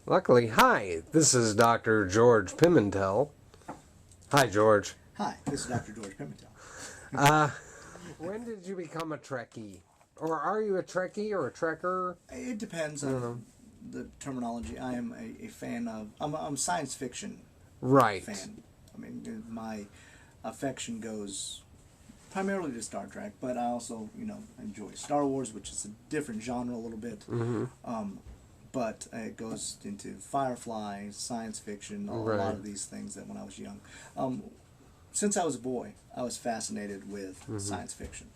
Luckily, hi, this is Dr. George Pimentel. Hi, George. Hi, this is Dr. George Pimentel. When did you become a Trekkie? Or are you a Trekkie or a Trekker? It depends on the terminology. I am a fan of. I'm a science fiction Right. fan. I mean, my affection goes primarily to Star Trek, but I also, enjoy Star Wars, which is a different genre a little bit. But it goes into Firefly, science fiction, a lot of these things that when I was young. Since I was a boy, I was fascinated with science fiction.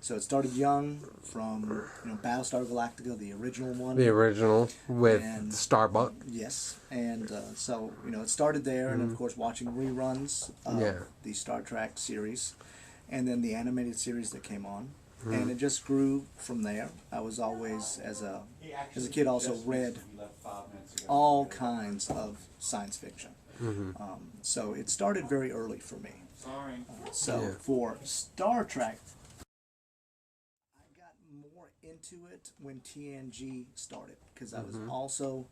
So it started young from Battlestar Galactica, the original one. The original with Starbuck. Yes, and so it started there, and of course watching reruns of the Star Trek series, and then the animated series that came on, and it just grew from there. I was always as a kid also read all kinds of science fiction. So it started very early for me. For Star Trek, I got more into it when TNG started, because I was also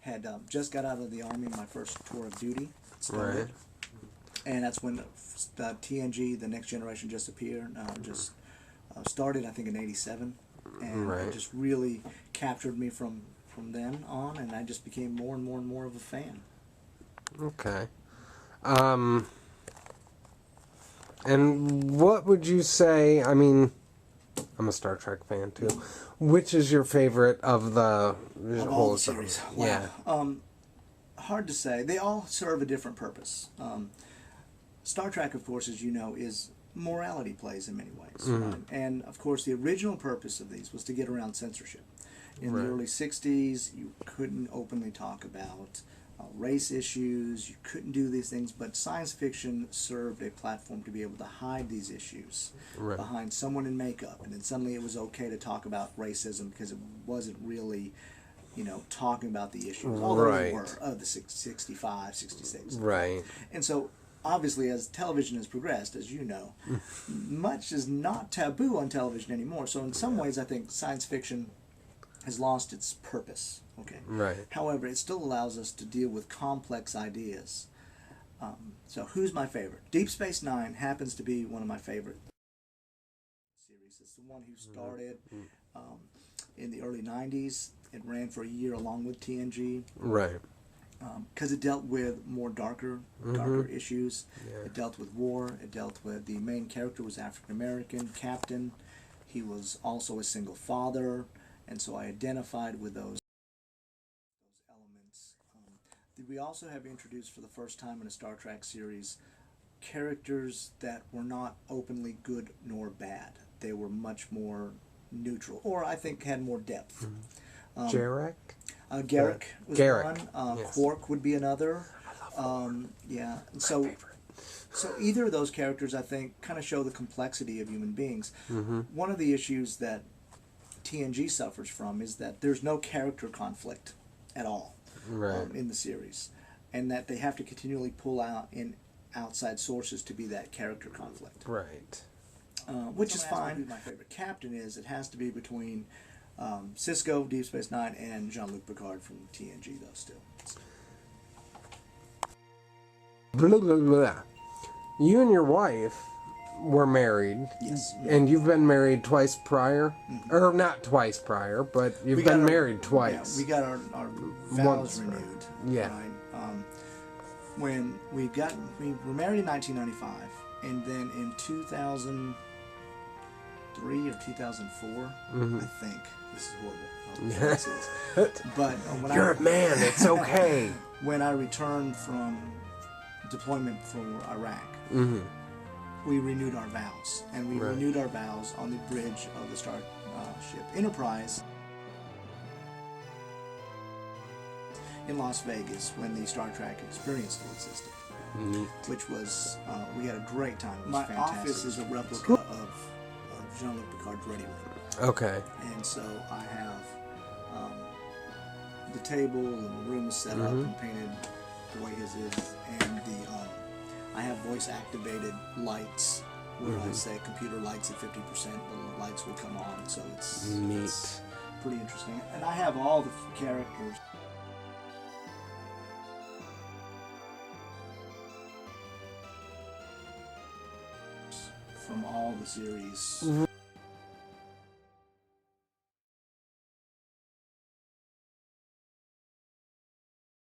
had just got out of the Army. My first tour of duty started, and that's when the TNG, the Next Generation, just appeared. Started, I think, in '87, and it just really captured me from then on, and I just became more and more and more of a fan. Okay. And what would you say, I mean, I'm a Star Trek fan too. Which is your favorite of the All the series? Wow. Yeah. Hard to say. They all serve a different purpose. Star Trek, of course, as you know, is morality plays in many ways. Right? And, of course, the original purpose of these was to get around censorship. In the early 60s, you couldn't openly talk about race issues. You couldn't do these things, but science fiction served a platform to be able to hide these issues behind someone in makeup. And then suddenly it was okay to talk about racism because it wasn't really, talking about the issues. Although they were of the 65, 66. Right. And so, obviously, as television has progressed, as you know, much is not taboo on television anymore. So in some ways, I think science fiction has lost its purpose. Okay. Right. However, it still allows us to deal with complex ideas. So who's my favorite? Deep Space Nine happens to be one of my favorite series. It's the one who started in the early 90s. It ran for a year along with TNG. Right. Because it dealt with more darker issues. It dealt with war. It dealt with, the main character was African American, Captain. He was also a single father, and so I identified with those elements. We also have introduced for the first time in a Star Trek series characters that were not openly good nor bad. They were much more neutral, or I think had more depth. Jarek? Garak was one. Yes. Quark would be another. Yeah. So either of those characters, I think, kind of show the complexity of human beings. One of the issues that TNG suffers from is that there's no character conflict at all in the series, and that they have to continually pull out in outside sources to be that character conflict. Right. Which is fine. Who my favorite captain is, it has to be between Sisko, Deep Space Nine, and Jean-Luc Picard from TNG, though, still. Blah, blah, blah. You and your wife were married. Yes. And you've been married twice prior? Or not twice prior, but you've been married twice. Yeah, we got our vows renewed. Yeah. Right? When we were married in 1995, and then in 2003 or 2004, I think. This is horrible. But when you're a man. It's okay. When I returned from deployment for Iraq, we renewed our vows, and we renewed our vows on the bridge of the Starship Enterprise in Las Vegas when the Star Trek Experience still existed. Which was, we had a great time. It was fantastic. Office is a replica of Jean-Luc Picard's ready room. Okay. And so I have the table and the room is set up and painted the way his is, and I have voice activated lights where I say computer lights at 50%, the lights will come on. So it's neat. It's pretty interesting. And I have all the characters from all the series.